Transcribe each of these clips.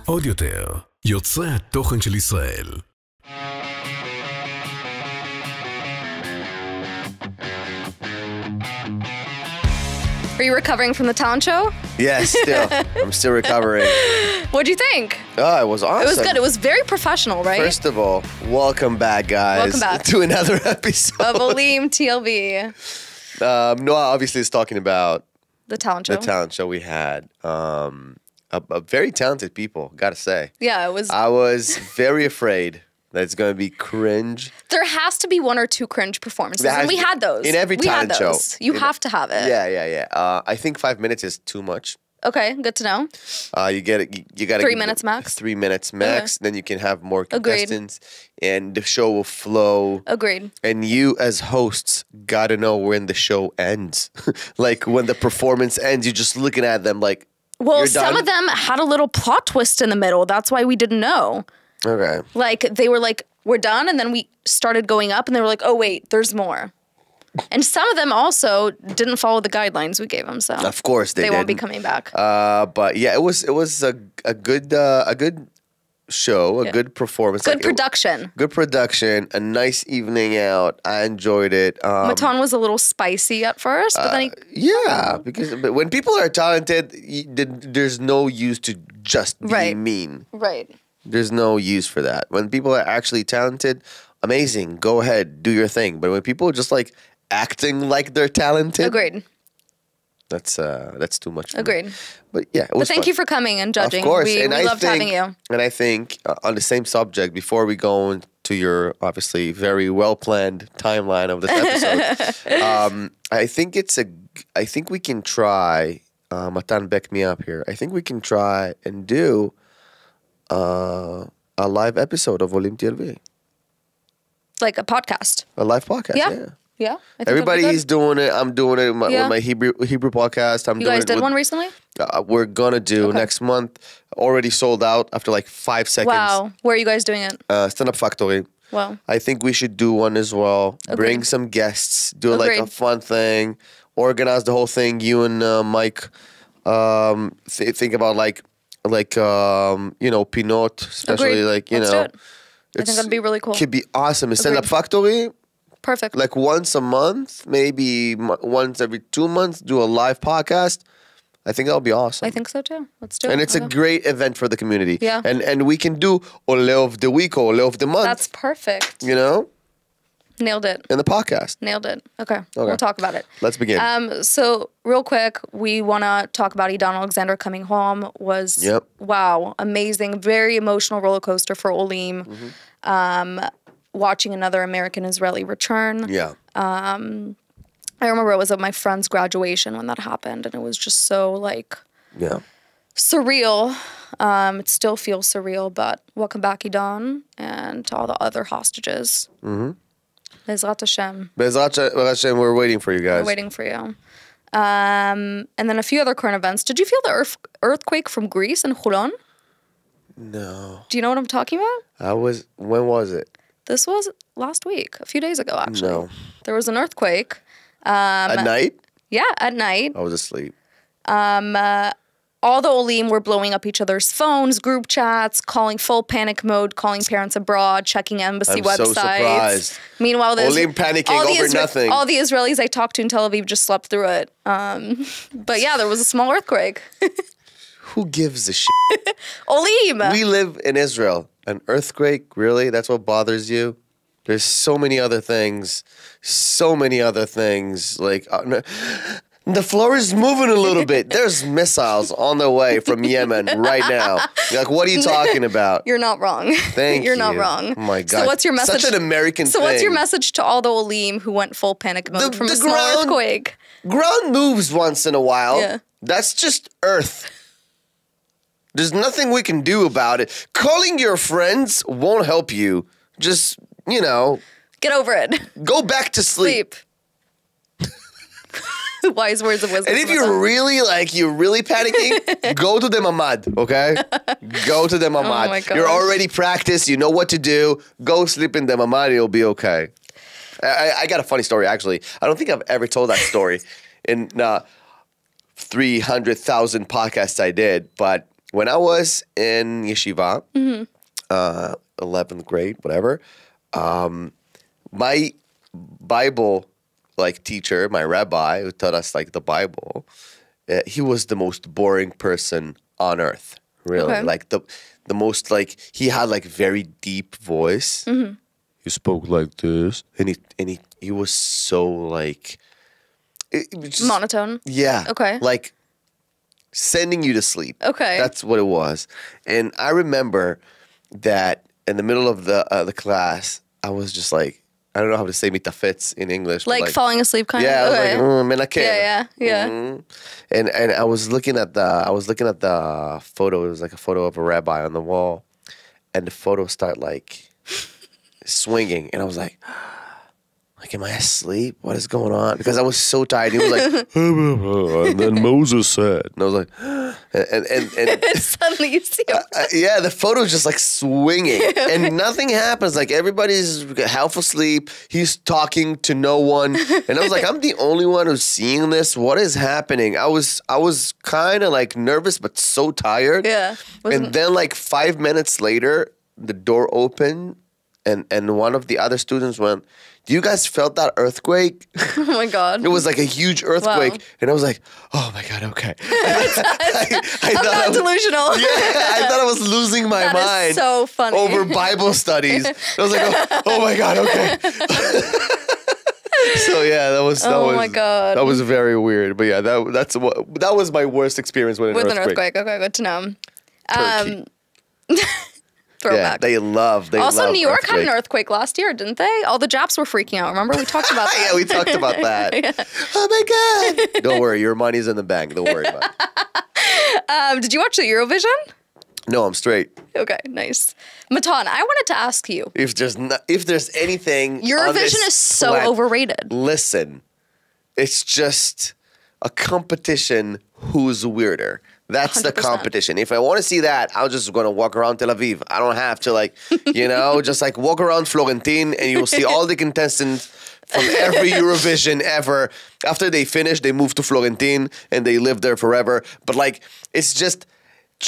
עוד יותר, יוצרי התוכן של ישראל. Are you recovering from the talent show? Yes, still. I'm still recovering. What'd you think? Oh, it was awesome. It was good. It was very professional, right? First of all, welcome back, guys. Welcome back. To another episode. Of Olim TLV. Noah obviously is talking about The talent show. the talent show we had. A very talented people, gotta say. Yeah, it was. I was very afraid that it's going to be cringe. There has to be one or two cringe performances, and we had those. In every talent show. You have to have it. Yeah. I think 5 minutes is too much. Okay, good to know. You got 3 minutes max? 3 minutes max. Okay. Then you can have more Agreed. contestants, and the show will flow. Agreed. And you, as hosts, gotta know when the show ends. Like when the performance ends, you're just looking at them like. Well, you're some done? of them had a little plot twist in the middle. That's why we didn't know. Okay. Like, they were like, we're done, and then we started going up, and they were like, oh, wait, there's more. And some of them also didn't follow the guidelines we gave them, so Of course they won't be didn't. coming back. But yeah, it was a good show, a good performance, Good production. good production, a nice evening out. I enjoyed it. Matan was a little spicy at first, but then But when people are talented, there's no use to just be Right. mean. Right. There's no use for that. When people are actually talented, amazing. Go ahead, do your thing. But when people are just like acting like they're talented, Agreed. that's too much. For me. Agreed. But yeah, it was But thank fun. you for coming and judging. Of course, We and I loved having you. And I think on the same subject, before we go into your obviously very well planned timeline of this episode, I think we can try. Matan, back me up here. I think we can try and do a live episode of Olim TLV, Like a podcast. a live podcast. Yeah. Yeah. Yeah. I think Everybody that'd be is doing it. I'm doing it with Yeah. my Hebrew podcast. I'm good. You doing guys it did with, one recently? We're gonna do Okay. next month. Already sold out after like 5 seconds. Wow. Where are you guys doing it? Stand Up Factory. Wow. I think we should do one as well. Bring some guests. Do like a Agreed. fun thing. Organize the whole thing. You and Mike think about like Pinot, especially Agreed. like you Let's know. do it. I think that'd be really cool. Could be awesome. Stand Up Agreed. Factory. Perfect. Like once a month, maybe once every 2 months, do a live podcast. I think that'll be awesome. I think so too. Let's do it. And it's a Okay. great event for the community. Yeah. And we can do Ole of the week or Ole of the month. That's perfect. you know, Nailed it. in the podcast. Nailed it. Okay. We'll talk about it. Let's begin. So real quick, we want to talk about Idan Alexander coming home. Was Yep. wow, amazing, very emotional roller coaster for Olim. Watching another American-Israeli return. Yeah. I remember it was at my friend's graduation when that happened, and it was just so like Yeah. surreal. It still feels surreal, but welcome back, Idan, and to all the other hostages. Bezrat Hashem. Bezrat Hashem, we're waiting for you guys. We're waiting for you. And then a few other current events. Did you feel the earthquake from Greece in Hulon? No. Do you know what I'm talking about? When was it? This was last week, a few days ago, actually. No. There was an earthquake. At night? Yeah, at night. I was asleep. All the Olim were blowing up each other's phones, group chats, calling full panic mode, calling parents abroad, checking embassy I'm websites. so surprised. Meanwhile, Olim panicking over nothing. All the Israelis I talked to in Tel Aviv just slept through it. But yeah, there was a small earthquake. Who gives a shit? Olim! We live in Israel. An earthquake? Really? That's what bothers you? There's so many other things. Like, the floor is moving a little bit. There's missiles on the way from Yemen right now. You're like, what are you talking about? You're not wrong. Thank you. You're not wrong. Oh my God. So what's your message? Such an American thing. So what's your message to all the Olim who went full panic mode from the a small ground- earthquake? Ground moves once in a while. Yeah. That's just Earth. There's nothing we can do about it. Calling your friends won't help you. Just, Get over it. go back to sleep. Wise words of wisdom. And if you're really panicking, go to the mamad, okay? Go to the mamad. Oh my gosh. You're already practiced. You know what to do. Go sleep in the mamad. You'll be okay. I got a funny story, actually. I don't think I've ever told that story. 300,000 podcasts I did. But when I was in yeshiva, 11th grade, whatever, my Bible teacher, my rabbi who taught us the Bible, he was the most boring person on earth. Really, Okay. The most he had very deep voice. He spoke like this, and he was so it was just, Monotone. yeah, Okay. sending you to sleep. Okay. That's what it was. And I remember that in the middle of the class, I was just I don't know how to say mitafetz in English. but, Falling asleep kind yeah, of. I was Okay. menakeh. Yeah. And I was looking at the photo. It was a photo of a rabbi on the wall, and the photo started swinging, and I was like, am I asleep? What is going on? Because I was so tired. He was like, and then Moses said, and I was like, and Suddenly you see him. yeah, the photo's just swinging, and nothing happens. Everybody's half asleep. He's talking to no one, and I was like, I'm the only one who's seeing this. What is happening? I was kind of nervous, but so tired. Yeah. And then 5 minutes later, the door opened, and one of the other students went, "Do you guys felt that earthquake?" Oh my God. It was a huge earthquake, Wow. and I was like, "Oh my God, okay." I'm not delusional. Yeah, I thought I was losing my That mind is so funny. over Bible studies. I was like, oh my God, okay. So yeah, that was my God. that was very weird. But yeah, that was my worst experience with an With earthquake. an earthquake. Okay, good to know. Turkey. Yeah, Throwback. they love New York had an earthquake. earthquake last year, didn't they? All the Japs were freaking out. Remember? We talked about that. Yeah, we talked about that. Oh my God. Don't worry, your money's in the bank. Don't worry about it. Did you watch the Eurovision? No, I'm straight. Okay, nice. Matan, I wanted to ask you. If there's anything, on this Eurovision is so planet- overrated. Listen, it's just a competition. Who's weirder? That's the 100%. competition. If I want to see that, I'm just going to walk around Tel Aviv. I don't have to just walk around Florentine, and you'll see all the contestants from every Eurovision ever. After they finish, they move to Florentine and they live there forever. But it's just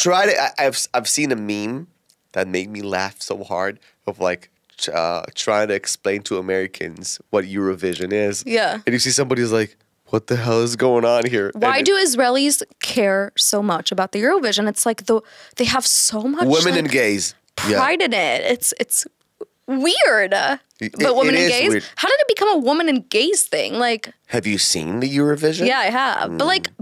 I've seen a meme that made me laugh so hard of trying to explain to Americans what Eurovision is. Yeah. And you see somebody who's like, what the hell is going on here? Why do Israelis care so much about the Eurovision? It's they have so much women and gays? pride in it. It's weird. But women it and is gays? weird. How did it become a woman and gays thing? Have you seen the Eurovision? Yeah, I have.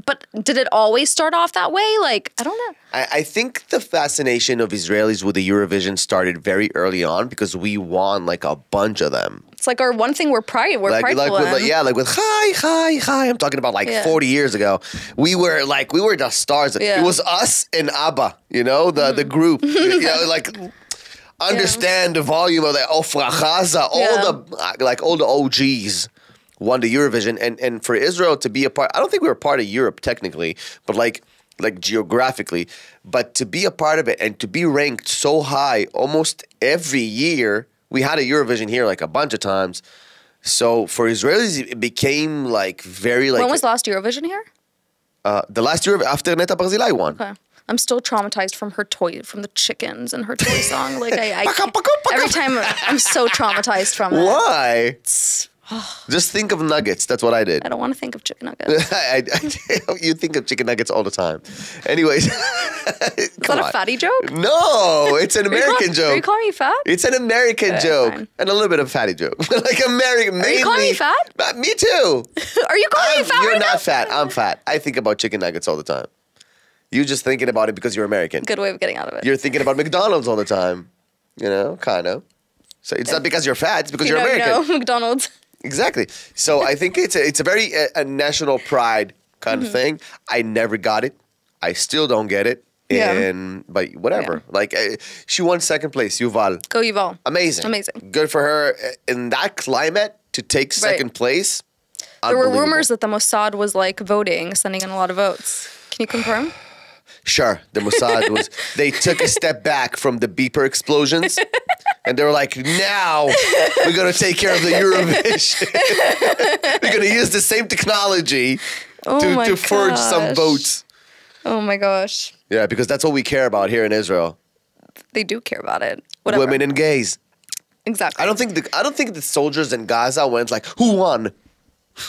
But did it always start off that way? I don't know. I think the fascination of Israelis with the Eurovision started very early on because we won a bunch of them. It's our one thing we're prideful with in. with hi. I'm talking about 40 years ago. We were the stars. Yeah. It was us and ABBA, the group. Understand the volume of the Ofra Chaza, all the OGs won the Eurovision, and for Israel to be a part, I don't think we were part of Europe technically, but like geographically, but to be a part of it and to be ranked so high almost every year. We had a Eurovision here a bunch of times. So for Israelis, it became very When was the last Eurovision here? the last year after Neta Barzilai won. Okay. I'm still traumatized from the chickens and her toy song. Every time I'm so traumatized from it. Why? Just think of nuggets. That's what I did. I don't want to think of chicken nuggets. You think of chicken nuggets all the time. Anyways. Is that a fatty joke? No, it's an American joke. Are you calling me fat? It's an American joke. fine. And a little bit of fatty joke. American, mainly. Are you calling me fat? Me too. Are you calling me fat You're right not now? fat. I'm fat. I think about chicken nuggets all the time. You're just thinking about it because you're American. Good way of getting out of it. You're thinking about McDonald's all the time. Kind of. So it's not because you're fat. It's because you're American. McDonald's. Exactly. So I think it's a very a national pride kind of thing. I never got it. I still don't get it. Yeah. But whatever. She won second place. Yuval. Go Yuval. Amazing. Good for her. In that climate to take second place. There were unbelievable. rumors that the Mossad was voting, sending in a lot of votes. Can you confirm? Sure, the Mossad was. They took a step back from the beeper explosions, and they were like, "Now we're gonna take care of the Eurovision. We're gonna use the same technology Oh my to forge some gosh. votes. Oh my gosh. Yeah, because that's what we care about here in Israel. They do care about it. Whatever. Women and gays. Exactly. I don't think the soldiers in Gaza went like, who won?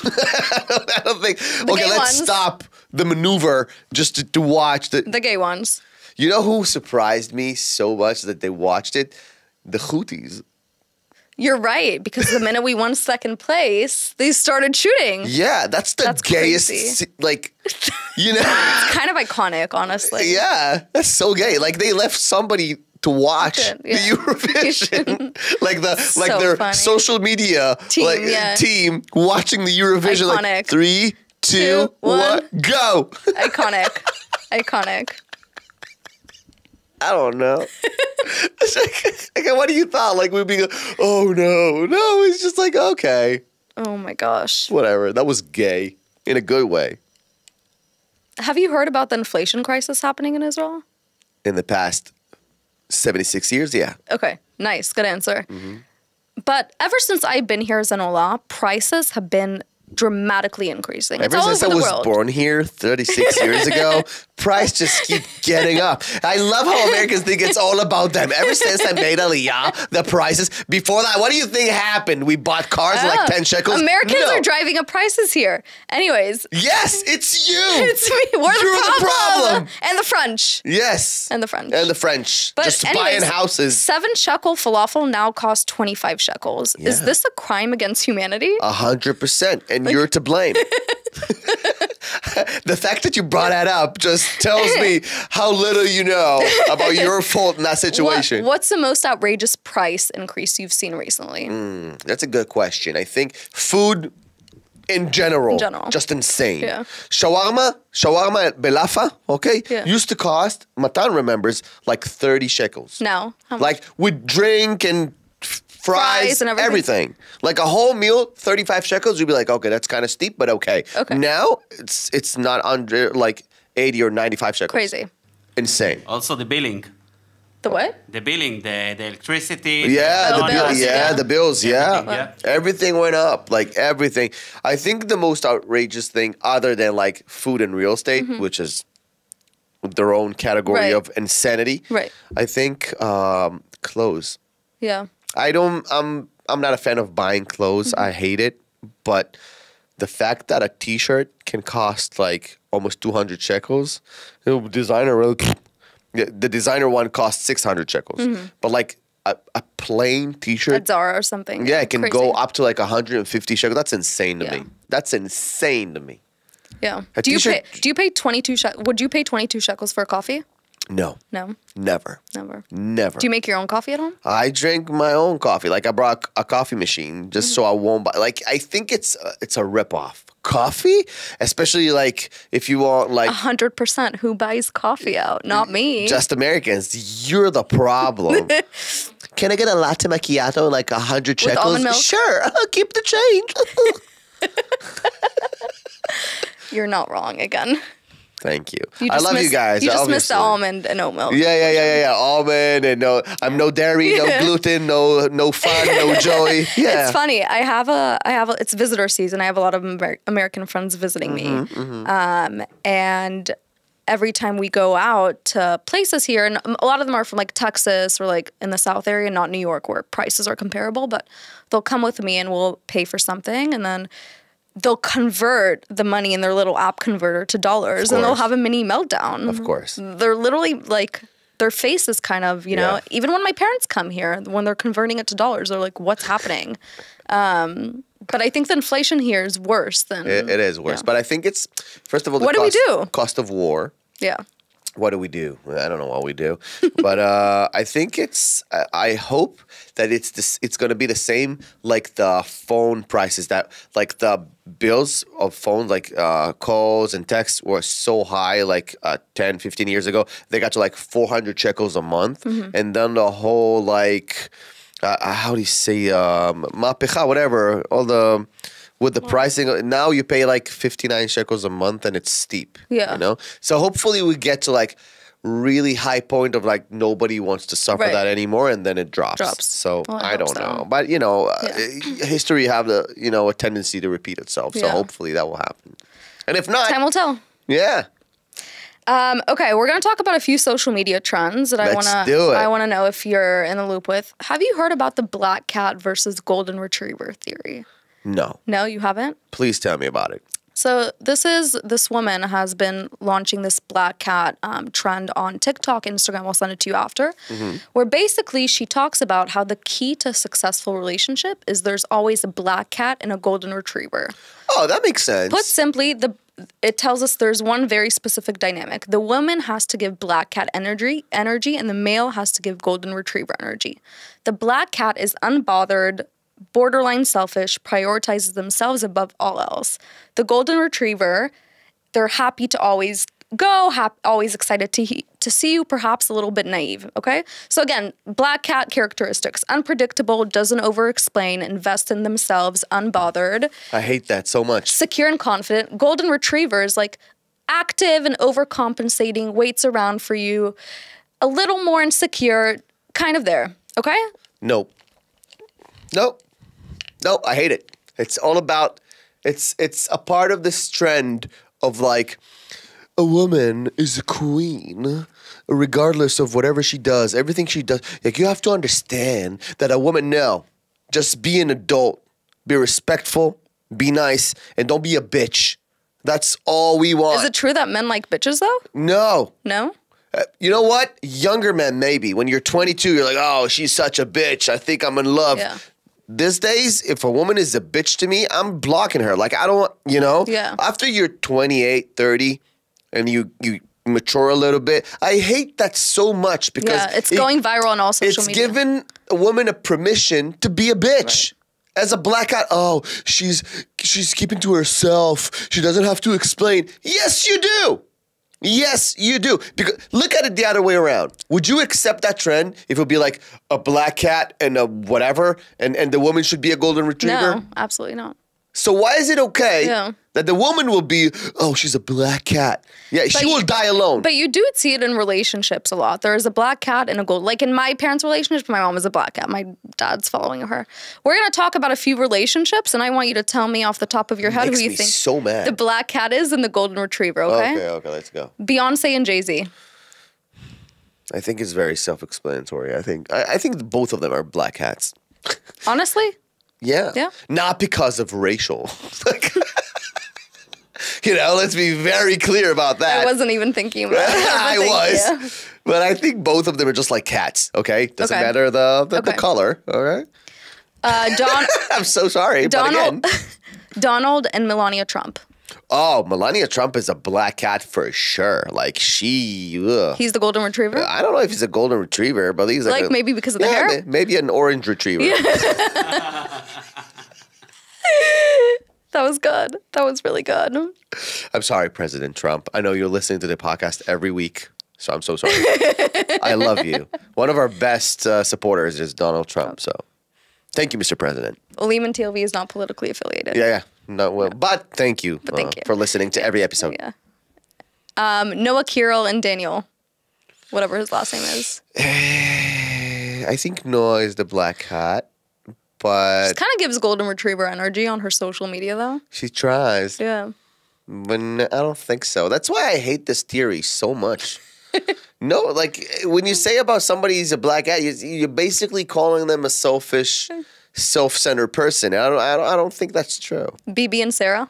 I don't think. Okay, gay let's ones. stop the maneuver just to watch the. The gay ones. You know who surprised me so much that they watched it? The Houthis. You're right, because the minute we won second place, they started shooting. Yeah, that's the gayest. crazy. Like, you know. It's kind of iconic, honestly. Yeah, that's so gay. Like they left somebody to watch Yeah. the Eurovision, like So their funny. social media Team, team watching the Eurovision. Iconic. Like 3, 2, 1, go! Iconic. Iconic. I don't know. It's like, what do you thought? Like we'd be, oh no. It's just like okay, Oh my gosh. whatever. That was gay in a good way. Have you heard about the inflation crisis happening in Israel? In the past 76 years, yeah. Okay, nice. Good answer. Mm-hmm. But ever since I've been here as an Ola, prices have been dramatically increasing. It's Ever all since I over the was world. born here 36 years ago, price just keep getting up. I love how Americans think it's all about them. Ever since I made Aliyah, the prices. Before that, what do you think happened? We bought cars for like 10 shekels? Americans No. are driving up prices here. Anyways, Yes, it's you. it's me. We're You're the the problem. problem. And the French. Yes. And the French. And the French. But just anyways, buying houses. 7 shekel falafel now costs 25 shekels. Is Yeah. this a crime against humanity? 100%. And you're to blame. The fact that you brought that up just tells me how little you know about your fault in that situation. What's the most outrageous price increase you've seen recently? That's a good question. I think food in general, just insane. Yeah. Shawarma at Belafa, okay, Yeah. used to cost, Matan remembers, like 30 shekels. Now, how much? Like with drink and fries and and everything. everything. Like a whole meal, 35 shekels, you'd be like, okay, that's kind of steep, but okay. Okay. Now, it's not under like 80 or 95 shekels. Crazy. Insane. Also the billing. The what? The billing, the electricity. Yeah, Oh, the bill, bills, yeah, yeah. the bills, yeah. Everything, yeah. Everything went up, like everything. I think the most outrageous thing, other than like food and real estate, which is their own category Right. of insanity. Right. I think clothes. Yeah. I'm not a fan of buying clothes. I hate it, but the fact that a T-shirt can cost like almost 200 shekels, the designer one costs 600 shekels, but like a plain T-shirt. At Zara or something. Yeah, it can Crazy. go up to like 150 shekels. That's insane to Yeah. me. That's insane to me. Yeah. A Do you t-shirt- pay? Do you pay 22 shekels? Would you pay 22 shekels for a coffee? No, No, never, never. never. Do you make your own coffee at home? I drink my own coffee. Like I brought a coffee machine just so I won't buy. Like I think it's a ripoff. Coffee, especially like if you want like 100%. Who buys coffee out? Not me. just Americans, you're the problem. Can I get a latte macchiato like 100 With shekels? almond milk? Sure, I'll keep the change. You're not wrong again. Thank you. You I just love you missed- guys. You just missed the obviously. almond and oat milk. Yeah. Almond and I'm no dairy, no gluten, no fun, no joy. Yeah. It's funny. I have a. It's visitor season. I have a lot of American friends visiting me, and every time we go out to places here, and a lot of them are from like Texas or like in the South area, not New York, where prices are comparable. But they'll come with me and we'll pay for something, and then they'll convert the money in their little app converter to dollars, and they'll course. have a mini meltdown. Of course. They're literally like, their face is kind of, you know, Yeah. even when my parents come here, when they're converting it to dollars, they're like, what's happening? But I think the inflation here is worse than. It is worse. Yeah. But I think it's, first of all, the What do we do? cost of war. Yeah. What do we do? I don't know what we do, but I think it's. I hope that it's going to be the same like the phone prices, that like the bills of phones, like calls and texts were so high like 10, 15 years ago. They got to like 400 shekels a month, and then the whole like how do you say mapecha, whatever, all the. With the pricing, now you pay like 59 shekels a month and it's steep. Yeah. You know? So hopefully we get to like really high point of like nobody wants to suffer Right. that anymore, and then it drops. So Well, I I hope don't so. know. But you know, history have a tendency to repeat itself. So Yeah. hopefully that will happen. And if not, Time will tell. yeah. Okay, we're gonna talk about a few social media trends that Let's do it. I wanna know if you're in the loop with. Have you heard about the black cat versus golden retriever theory? No. No, you haven't? Please tell me about it. So this woman has been launching this black cat trend on TikTok, Instagram. I'll send it to you after, where basically she talks about how the key to a successful relationship is there's always a black cat and a golden retriever. Oh, that makes sense. Put simply, it tells us there's one very specific dynamic. The woman has to give black cat energy, and the male has to give golden retriever energy. The black cat is unbothered, borderline selfish, prioritizes themselves above all else. The golden retriever, they're happy to always go, always excited to see you, perhaps a little bit naive, okay? So again, black cat characteristics: unpredictable, doesn't over-explain, invest in themselves, unbothered. I hate that so much. Secure and confident. Golden retriever is like active and overcompensating, waits around for you, a little more insecure, kind of there, okay? Nope. Nope, I hate it. It's all about, it's a part of this trend of like, a woman is a queen, regardless of whatever she does, everything she does. Like, you have to understand that a woman, no, just be an adult, be respectful, be nice, and don't be a bitch. That's all we want. Is it true that men like bitches though? No. No? You know what? Younger men, maybe. When you're 22, you're like, oh, she's such a bitch. I think I'm in love. Yeah. These days, if a woman is a bitch to me, I'm blocking her. Like, I don't, you know? Yeah. After you're 28, 30, and you mature a little bit, I hate that so much because Yeah, it's going viral on all social media. It's given a woman a permission to be a bitch. Right. As a black cat, oh, she's keeping to herself. She doesn't have to explain. Yes, you do. Yes, you do. Because look at it the other way around. Would you accept that trend if it would be like a black cat and a whatever, and the woman should be a golden retriever? No, absolutely not. So why is it okay Yeah. that the woman will be, oh, she's a black cat? Yeah, she will die alone. But you do see it in relationships a lot. There is a black cat and a gold. Like in my parents' relationship, my mom is a black cat. My dad's following her. We're going to talk about a few relationships, and I want you to tell me off the top of your head who you think so mad. the black cat is and the golden retriever, okay? Okay, let's go. Beyonce and Jay-Z. I think it's very self-explanatory. I think both of them are black cats. Honestly? Yeah. Yeah. Not because of racial. Like, you know, let's be very clear about that. I wasn't even thinking about it. I was. Yeah. But I think both of them are just like cats, okay? Doesn't matter the color, all right? I'm so sorry, but again. Donald and Melania Trump. Oh, Melania Trump is a black cat for sure. Like, she... Ugh. He's the golden retriever? I don't know if he's a golden retriever, but he's like maybe because of the hair? Maybe an orange retriever. Yeah. That was good. That was really good. I'm sorry, President Trump. I know you're listening to the podcast every week, so I'm so sorry. I love you. One of our best supporters is Donald Trump, so thank you, Mr. President. Olim and TLV is not politically affiliated. Yeah. No, well, but thank you, for listening to every episode. Yeah. Noah, Kirill, and Daniel, whatever his last name is. I think Noah is the black cat, but... She kind of gives golden retriever energy on her social media, though. She tries. Yeah. But I don't think so. That's why I hate this theory so much. No, like, when you say about somebody's a black cat, you're basically calling them a selfish... self-centered person. I don't think that's true. BB and Sarah.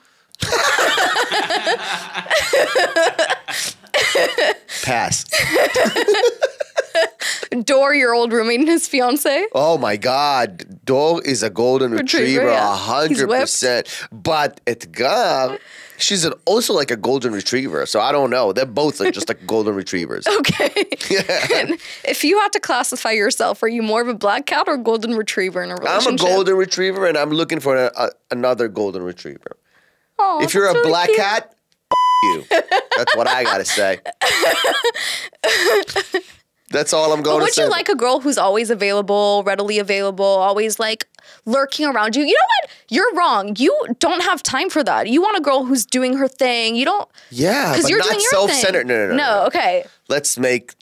Pass. Dor, your old roommate and his fiance. Oh my God, Dor is a golden retriever, 100%. But Edgar, she's also like a golden retriever. So I don't know. They're both like just like golden retrievers. Okay. Yeah. If you had to classify yourself, are you more of a black cat or golden retriever in a relationship? I'm a golden retriever, and I'm looking for another golden retriever. Oh, if you're a really black cute. cat, you. That's what I gotta say. That's all I'm going to say. Would you like a girl who's always available, readily available, always like lurking around you? You know what? You're wrong. You don't have time for that. You want a girl who's doing her thing. You don't. Yeah, but you're not doing your self-centered. thing. No. Okay. Let's make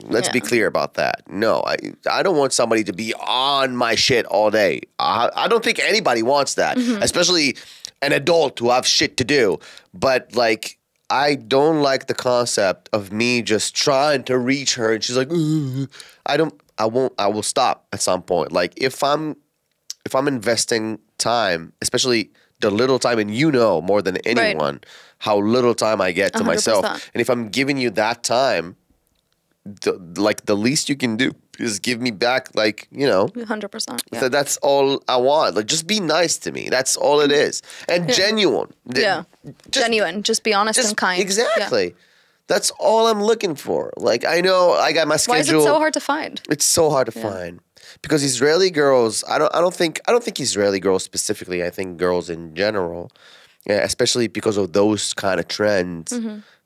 let's be clear about that. No, I don't want somebody to be on my shit all day. I don't think anybody wants that, especially an adult who have shit to do. But like, I don't like the concept of me just trying to reach her and she's like, "Ugh." I will stop at some point. Like if I'm investing time, especially the little time, and you know more than anyone how little time I get to 100%. myself. And if I'm giving you that time, the least you can do is give me back, like, you know. 100%. Yeah. So that's all I want. Like, just be nice to me. That's all it is. And genuine. Genuine. Just be honest and kind. Exactly. Yeah. That's all I'm looking for. Like, I know I got my schedule. Why is it so hard to find? It's so hard to find. Because Israeli girls, I don't think Israeli girls specifically, I think girls in general, especially because of those kind of trends,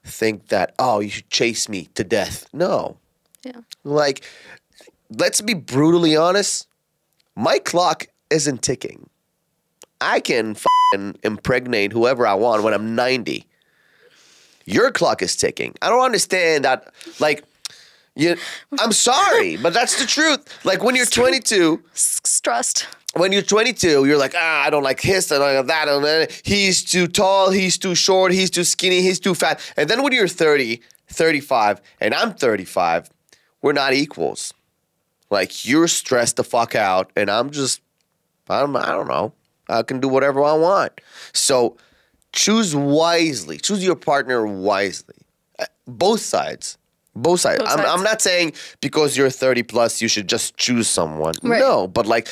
think that, oh, you should chase me to death. No. Yeah. Like, let's be brutally honest. My clock isn't ticking. I can impregnate whoever I want when I'm 90. Your clock is ticking. I don't understand that. Like, I'm sorry, but that's the truth. Like when you're 22, stressed. When you're 22, you're like, I don't like this, I don't like that, and then he's too tall, he's too short, he's too skinny, he's too fat. And then when you're 30, 35, and I'm 35, we're not equals. Like you're stressed the fuck out, and I'm just, I don't know. I can do whatever I want. So choose wisely. Choose your partner wisely. Both sides. Both sides. I'm not saying because you're 30 plus, you should just choose someone. Right. No, but like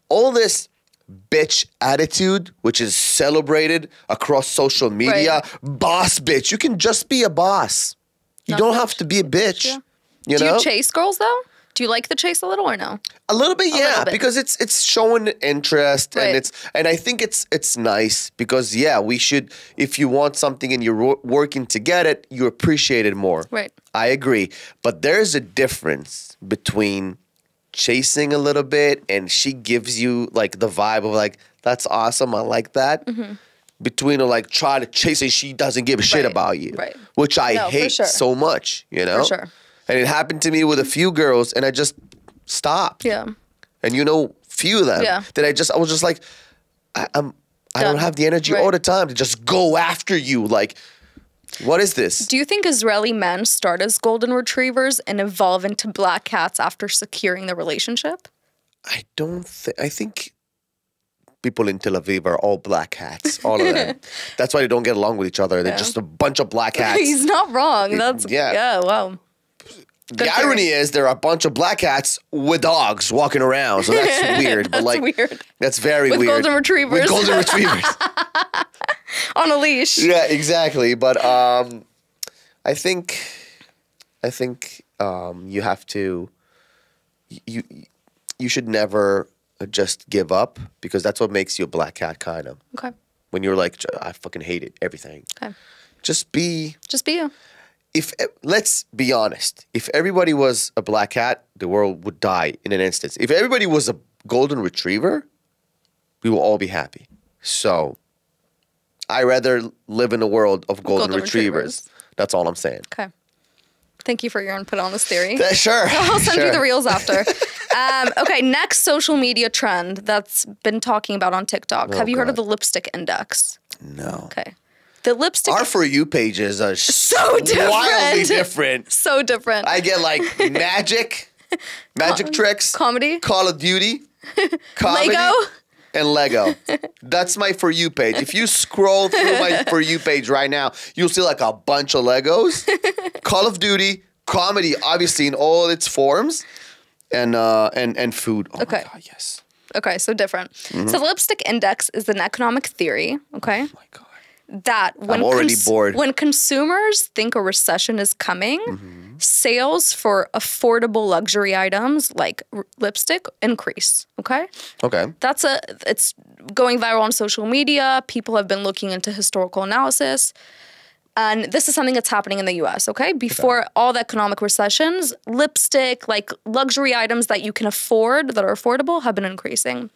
all this bitch attitude, which is celebrated across social media, boss bitch. You can just be a boss. You don't have to be a bitch. Yeah. You Do know? you chase girls though? Do you like the chase a little or no? A little bit, yeah, little bit. because it's showing interest and I think it's nice because we should, if you want something and you're working to get it, you appreciate it more. Right. I agree, but there's a difference between chasing a little bit and she gives you like the vibe of like that's awesome, I like that. Between like try to chase and she doesn't give a shit about you, which I hate so much, you know. For sure. And it happened to me with a few girls, and I just stopped. Yeah. And you know, few of them that I was just like, I don't have the energy all the time to just go after you. Like, what is this? Do you think Israeli men start as golden retrievers and evolve into black cats after securing the relationship? I don't think. I think people in Tel Aviv are all black hats, all of them. That's why they don't get along with each other. They're just a bunch of black hats. He's not wrong. That's wow. The irony is there are a bunch of black cats with dogs walking around, so that's weird. But like, weird. That's very With weird. Golden retrievers. With golden retrievers. On a leash. Yeah, exactly. But I think you have to. You should never just give up because that's what makes you a black cat, kind of. Okay. When you're like, I fucking hate it, everything. Okay. Just be you. Let's be honest, if everybody was a black cat, the world would die in an instant. If everybody was a golden retriever, we will all be happy. So, I rather live in a world of golden retrievers. That's all I'm saying. Okay. Thank you for your input on this theory. Sure. I'll send you the reels after. Okay, next social media trend that's been talking about on TikTok. Have you heard of the lipstick index? No. Okay. The lipstick. Our For You pages are so different. Wildly different. So different. I get like magic tricks, comedy, Call of Duty, comedy, Lego, and Lego. That's my For You page. If you scroll through my For You page right now, you'll see like a bunch of Legos, Call of Duty, comedy, obviously in all its forms, and food. Oh okay. My God, yes. Okay, so different. So the lipstick index is an economic theory. Okay. Oh my God. That when I'm already bored. When consumers think a recession is coming, sales for affordable luxury items like lipstick increase. Okay? Okay. It's going viral on social media. People have been looking into historical analysis. And this is something that's happening in the US, okay? Before all the economic recessions, lipstick, like luxury items that you can afford, that are affordable, have been increasing.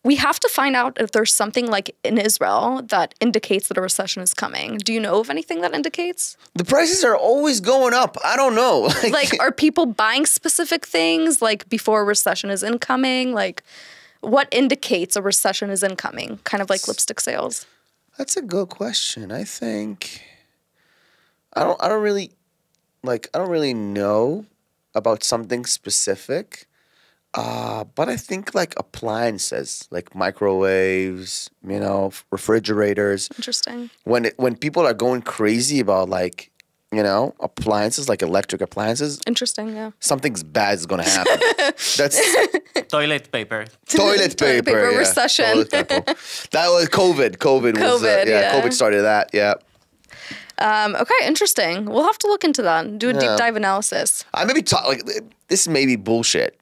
We have to find out if there's something like in Israel that indicates that a recession is coming. Do you know of anything that indicates? The prices are always going up. I don't know. Like, are people buying specific things like before a recession is incoming? Like, what indicates a recession is incoming? Kind of like lipstick sales. That's a good question. I think I don't really know about something specific. But I think like appliances, like microwaves, refrigerators. Interesting. When people are going crazy about like, appliances, like electric appliances, Interesting, yeah. something's bad is gonna happen. That's Toilet paper. toilet paper. Yeah. recession. Toilet paper. That was COVID. COVID was yeah. COVID started that. Yeah. Okay, interesting. We'll have to look into that. Do a deep dive analysis. I maybe this may be bullshit.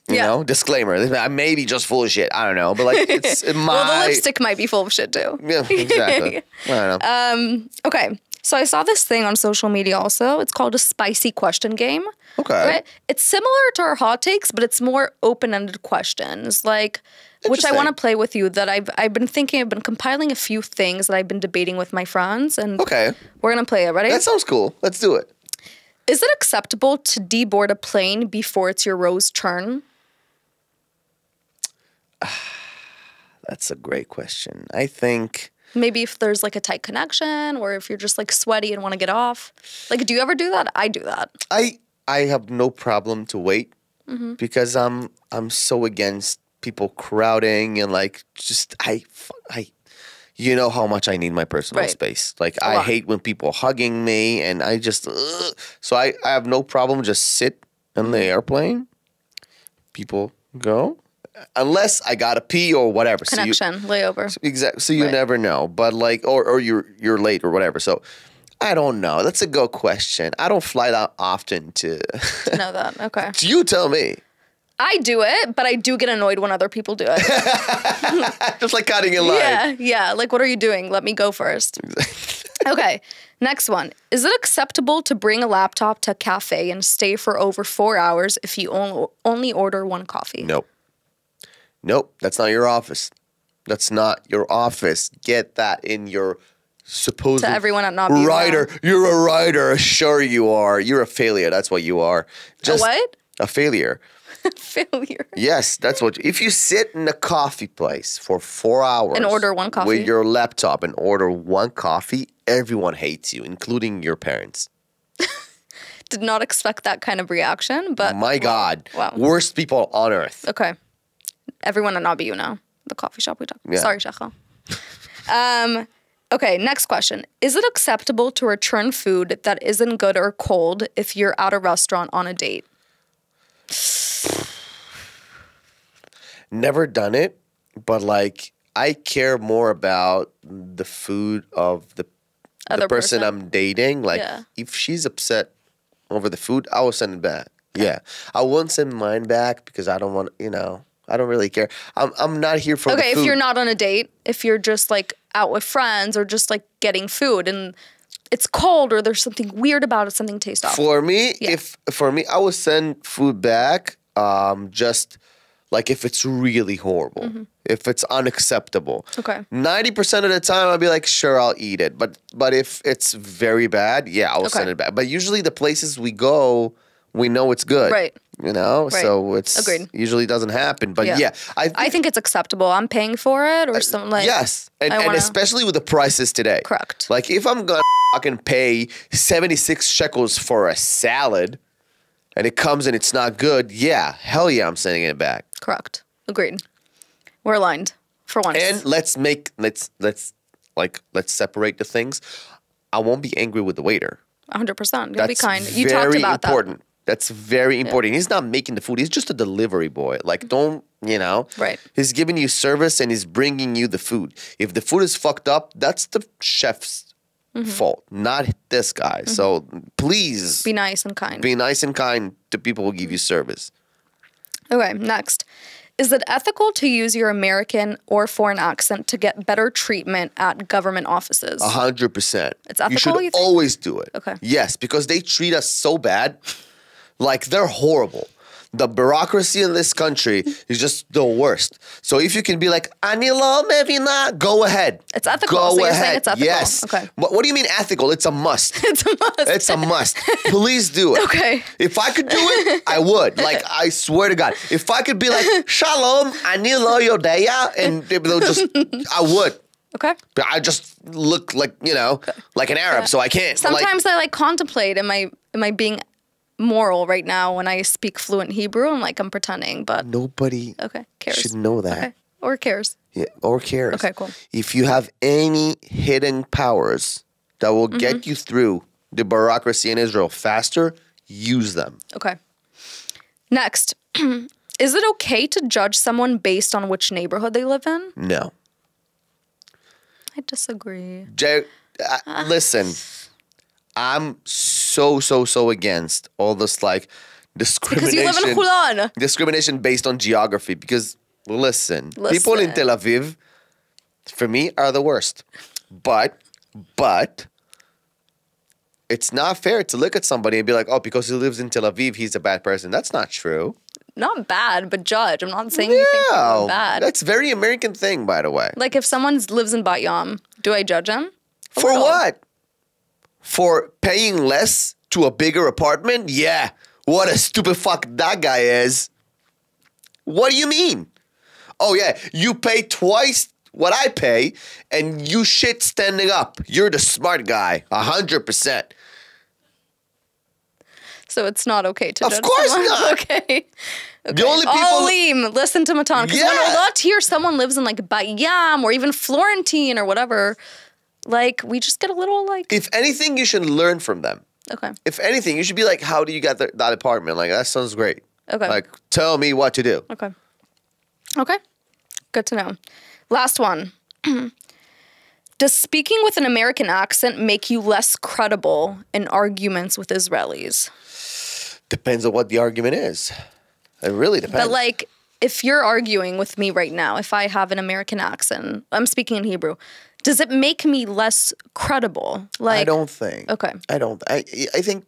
You know, disclaimer. I may be just full of shit. I don't know, but like it's my. Well, the lipstick might be full of shit too. Yeah, exactly. I don't know. Okay, so I saw this thing on social media also. It's called a spicy question game. Okay. Right? It's similar to our hot takes, but it's more open-ended questions, like which I want to play with you. That I've been thinking. I've been compiling a few things that I've been debating with my friends, and we're gonna play it. Ready? That sounds cool. Let's do it. Is it acceptable to deboard a plane before it's your row's turn? That's a great question. I think maybe if there's like a tight connection, or if you're just like sweaty and want to get off. Like, do you ever do that? I do that. I have no problem to wait because I'm so against people crowding and like just I you know how much I need my personal space. Like I hate when people hugging me, and I just so I have no problem just sit in the airplane. People go. Unless I gotta pee or whatever. Connection, layover. Exactly. So you never know. But like, or you're late or whatever. So I don't know. That's a good question. I don't fly that often to know that. Okay. You tell me. I do it, but I do get annoyed when other people do it. Just like cutting in line. Yeah. Like, what are you doing? Let me go first. Okay. Next one. Is it acceptable to bring a laptop to a cafe and stay for over 4 hours if you only order one coffee? Nope, that's not your office. That's not your office. Get that in your supposed to everyone at not being writer. You're a writer. Sure you are. You're a failure. That's what you are. A what? A failure. Failure. Yes, that's what. If you sit in a coffee place for 4 hours and order one coffee with your laptop and order one coffee, everyone hates you, including your parents. Did not expect that kind of reaction, but my God, wow. Worst people on earth. Okay. Everyone at Not Be You Now, the coffee shop we talked about. Yeah. Sorry, Shecha. Okay, next question. Is it acceptable to return food that isn't good or cold if you're at a restaurant on a date? Never done it, but like I care more about the food of the person I'm dating. Like if she's upset over the food, I will send it back. Okay. Yeah. I won't send mine back because I don't want, I don't really care. I'm not here for the food. If you're not on a date, if you're just like out with friends or just like getting food and it's cold or there's something weird about it, something tastes off. For me, I would send food back just like if it's really horrible, if it's unacceptable. Okay. 90% of the time I'll be like, sure, I'll eat it. But if it's very bad, I will send it back. But usually the places we go, we know it's good. Right. So it's agreed. Usually doesn't happen. But I think it's acceptable. I'm paying for it or something like yes. And especially with the prices today. Correct. Like if I'm gonna fucking pay 76 shekels for a salad and it comes and it's not good, hell yeah, I'm sending it back. Correct. Agreed. We're aligned for once. And let's separate the things. I won't be angry with the waiter. 100%. You'll be kind. You talked about important. that. That's very important. He's not making the food. He's just a delivery boy. Like, don't, Right. He's giving you service and he's bringing you the food. If the food is fucked up, that's the chef's fault, not this guy. So please. Be nice and kind. Be nice and kind to people who give you service. Okay, next. Is it ethical to use your American or foreign accent to get better treatment at government offices? 100%. It's ethical, you should you think? always do it. Okay. Yes, because they treat us so bad. Like, they're horrible. The bureaucracy in this country is just the worst. So if you can be like, "Ani lo mevina," go ahead. It's ethical. Go so you're ahead. saying it's ethical. Yes. Okay. What do you mean ethical? It's a must. It's a must. It's a must. Please do it. Okay. If I could do it, I would. Like, I swear to God. If I could be like, "Shalom, ani lo yodeya," and they'll just, I would. Okay. But I just look like, like an Arab, so I can't. Sometimes I like contemplate, am I being moral right now when I speak fluent Hebrew? I'm like, I'm pretending, but Nobody cares. should know that. Okay. Or cares. Yeah, or cares. Okay, cool. If you have any hidden powers that will get you through the bureaucracy in Israel faster, use them. Okay. Next. Is it okay to judge someone based on which neighborhood they live in? No. I disagree. Listen, I'm so against all this like discrimination. Because you live in Hulan. Discrimination based on geography. Because listen, people in Tel Aviv, for me, are the worst. But it's not fair to look at somebody and be like, oh, because he lives in Tel Aviv, he's a bad person. That's not true. Not bad, but judge. I'm not saying you think someone's bad. That's a very American thing, by the way. Like if someone lives in Bat Yam, do I judge him? For what? For paying less to a bigger apartment? Yeah. What a stupid fuck that guy is. What do you mean? Oh, yeah. You pay twice what I pay and you shit standing up. You're the smart guy. 100%. So it's not okay to judge Of course someone? not. Okay. The only people... Olim, listen to Matan. Because when a lot here, someone lives in like Bat Yam or even Florentine or whatever, like we just get a little like... If anything, you should learn from them. Okay. If anything, you should be like, how do you get that apartment? Like, that sounds great. Okay. Like, tell me what to do. Okay. Okay. Good to know. Last one. Does speaking with an American accent make you less credible in arguments with Israelis? Depends on what the argument is. It really depends. But like, if you're arguing with me right now, if I have an American accent, I'm speaking in Hebrew, does it make me less credible? Like, I don't think. Okay. I think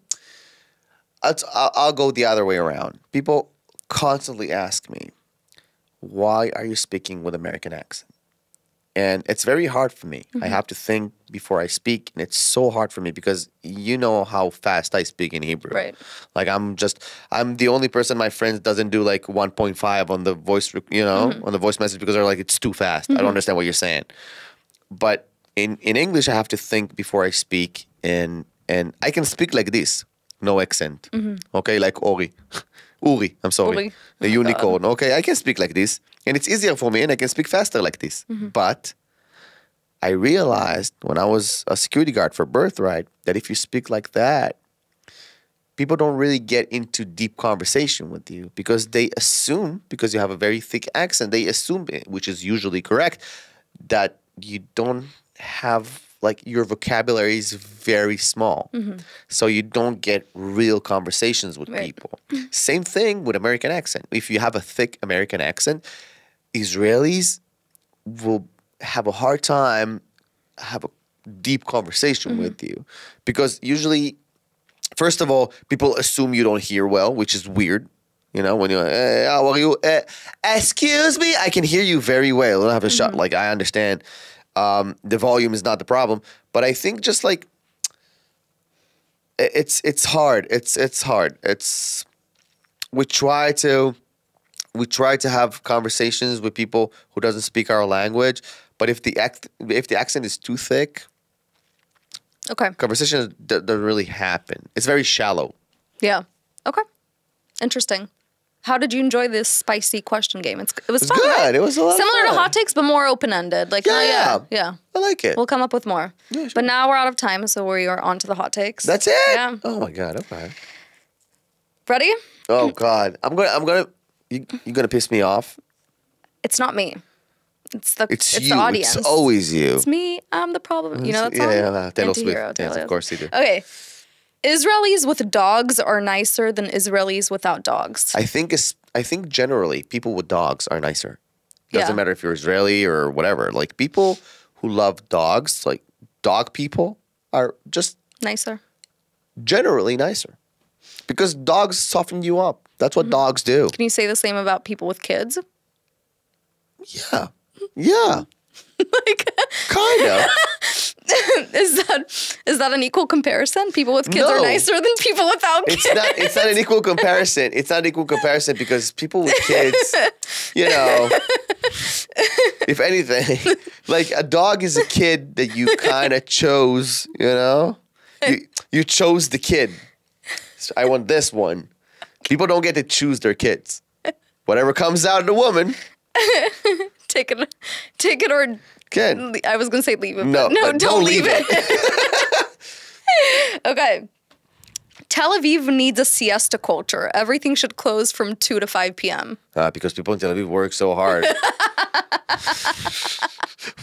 I'll go the other way around. People constantly ask me, why are you speaking with American accent? And it's very hard for me. I have to think before I speak, and it's so hard for me because you know how fast I speak in Hebrew. Right. Like I'm the only person my friends doesn't do like 1.5 on the voice, on the voice message because they're like, it's too fast. I don't understand what you're saying. But in English, I have to think before I speak, and I can speak like this, no accent. Okay, like Uri. Uri, I'm sorry. Uri. The unicorn. Okay, I can speak like this. And it's easier for me and I can speak faster like this. But I realized when I was a security guard for Birthright that if you speak like that, people don't really get into deep conversation with you because they assume, because you have a very thick accent, they assume, which is usually correct, that you don't have, like, your vocabulary is very small. So you don't get real conversations with people. Same thing with American accent. If you have a thick American accent, Israelis will have a hard time have a deep conversation with you because usually, first of all, people assume you don't hear well, which is weird. You know, when you're like, hey, how are you? Excuse me, I can hear you very well. I don't have a shot. Like, I understand. The volume is not the problem, but I think just like it's hard. It's hard. We try to have conversations with people who doesn't speak our language, but if the accent is too thick, conversation doesn't really happen. It's very shallow. Yeah. Okay. Interesting. How did you enjoy this spicy question game? It was fun, good. right? It was a lot of similar fun. to hot takes, but more open-ended. Like, Yeah. I like it. We'll come up with more. Yeah, sure. But now we're out of time, so we are on to the hot takes. That's it? Yeah. Oh my God. Okay. Ready? Oh God. You're gonna piss me off. It's not me. It's the you. the audience. It's always you. It's me. I'm the problem. You know that song? Yeah. Taylor Swift. Antihero, Yes, Taylor. of course you do. Okay. Israelis with dogs are nicer than Israelis without dogs. I think generally people with dogs are nicer. Doesn't Yeah. matter if you're Israeli or whatever. Like people who love dogs, like dog people, are just Nicer. generally nicer. Because dogs soften you up. That's what dogs do. Can you say the same about people with kids? Yeah. Yeah. Like, Kind of. is that an equal comparison? People with kids are No. nicer than people without kids. It's not an equal comparison. It's not an equal comparison because people with kids, you know, if anything, like a dog is a kid that you kind of chose, you know? You chose the kid. So I want this one. People don't get to choose their kids. Whatever comes out of the woman, Take it or kid. I was gonna say leave it. No, but don't leave it. Okay. Tel Aviv needs a siesta culture. Everything should close from 2 to 5 p.m. Because people in Tel Aviv work so hard.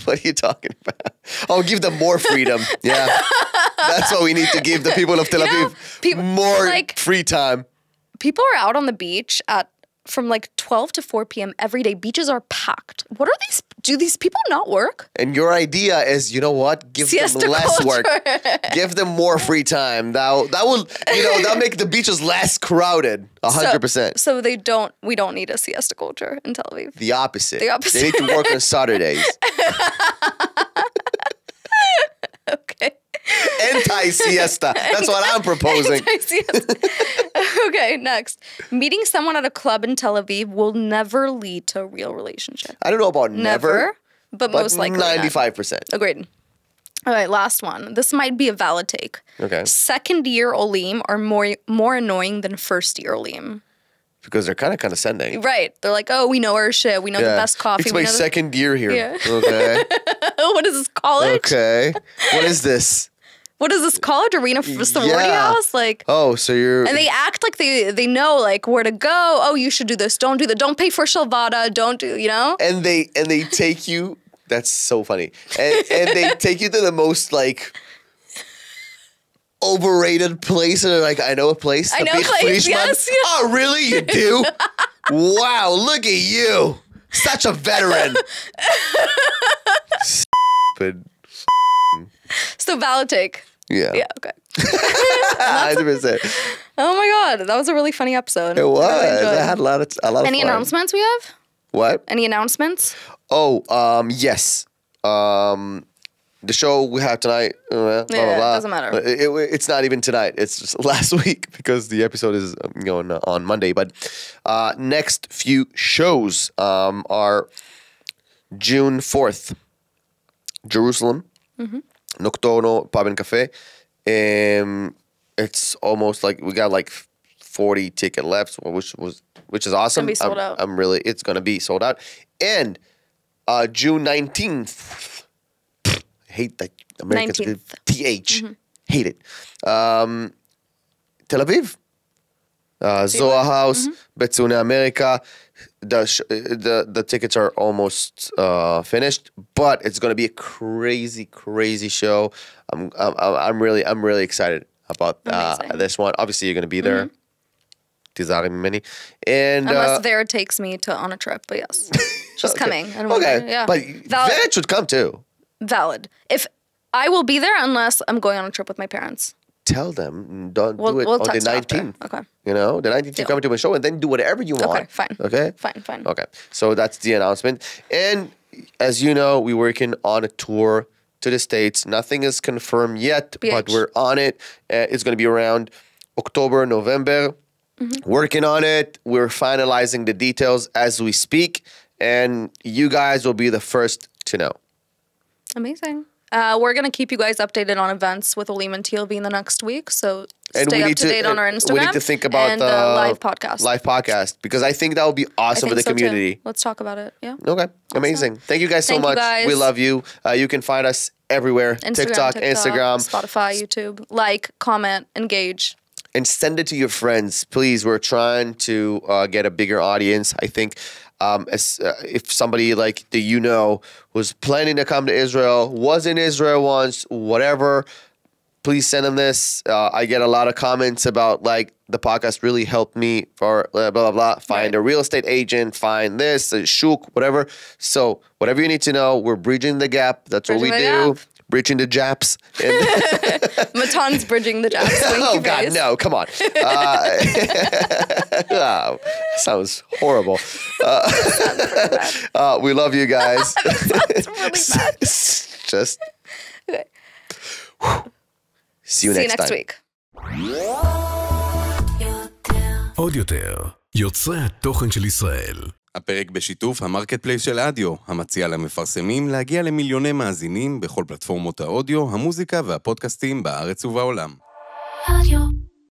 What are you talking about? Oh, give them more freedom. Yeah. That's what we need to give the people of Tel Aviv. More like- free time. People are out on the beach from like 12 to 4 p.m. every day. Beaches are packed. What are these? Do these people not work? And your idea is, you know what? Give Siesta them less culture. work. Give them more free time. That will, that'll make the beaches less crowded. 100%. So we don't need a siesta culture in Tel Aviv. The opposite. The opposite. They need to work on Saturdays. Okay. Anti-siesta. That's what I'm proposing. Okay, next. Meeting someone at a club in Tel Aviv will never lead to a real relationship. I don't know about never, but but most likely not. 95%. Agreed. All right, last one. This might be a valid take. Okay. Second year Olim are more annoying than first year Olim. Because they're kind of condescending. Right. They're like, oh, we know our shit. We know the best coffee. It's we my know second year here. Yeah. Okay. What is this, college? Okay. What is this? What is this, college? Arena sorority Yeah. house? Like, Oh, so you're... and they act like they know like where to go. Oh, you should do this. Don't do that. Don't pay for shalvada. Don't do, you know? And they take you... That's so funny. And they take you to the most, like... overrated place, and they're like, I know a place. I know a place, yes. Oh, really? You do? Wow, look at you. Such a veteran. Stupid. So valid take. Yeah. Yeah, okay. 100%. Oh my God. That was a really funny episode. It was. I really enjoyed I it. had a lot of Any fun. announcements we have? What? Any announcements? Oh, yes. The show we have tonight, blah, blah, Yeah, blah. doesn't matter. It's not even tonight. It's just last week because the episode is going on Monday. But next few shows are June 4th, Jerusalem, Nocturno Pub and Cafe. It's almost like we got like 40 ticket left, which is awesome. It's gonna be sold out. It's gonna be sold out. And June 19th. Hate that Americans 19th. TH. Hate it. Tel Aviv. Zoa House, Betsune America. The tickets are almost finished, but it's going to be a crazy, crazy show. I'm really excited about this one. Obviously, you're going to be there. Tizari many. And Unless Vera takes me on a trip, but yes. She's coming. I don't okay, know. Yeah. but Valid. Vera should come too. Valid. If I will be there unless I'm going on a trip with my parents. Tell them, don't We'll do it on the text her after. 19th. Okay. You know, the 19th you Deal. come to a show and then do whatever you want. Okay, fine. Okay? Fine. Okay. So that's the announcement. And as you know, we're working on a tour to the States. Nothing is confirmed yet, but BH. we're on it. It's going to be around October, November. Working on it. We're finalizing the details as we speak. And you guys will be the first to know. Amazing. We're going to keep you guys updated on events with Olim and TLV in the next week. So And stay we up need to date on our Instagram. We need to think about and the live podcast. Live podcast, because I think that would be I awesome think for the so, too. community. Let's talk about it. Yeah. Okay, amazing. Thank you guys so Thank you, much. guys. We love you. You can find us everywhere. TikTok, Instagram. Spotify, YouTube. Like, comment, engage. And send it to your friends. Please, we're trying to get a bigger audience. I think if somebody like that was planning to come to Israel, was in Israel once, whatever, please send them this. I get a lot of comments about like the podcast really helped me for blah, blah, blah. Find a real estate agent, find this, a shuk, whatever. So whatever you need to know, we're bridging the gap. That's what we Bridging the do. bridging the Japs. Matan's bridging the Japs. Thank Oh you God, guys. no! Come on. Oh, sounds horrible. We love you guys. That's really bad. Just Okay. see you See you next next time. week. עוד יותר, יוצרי התוכן של ישראל. הפרק בשיתוף המרקט פלייס של אדיו, המציע למפרסמים להגיע למיליוני מאזינים בכל פלטפורמות האודיו, המוזיקה והפודקאסטים בארץ ובעולם. רדיו.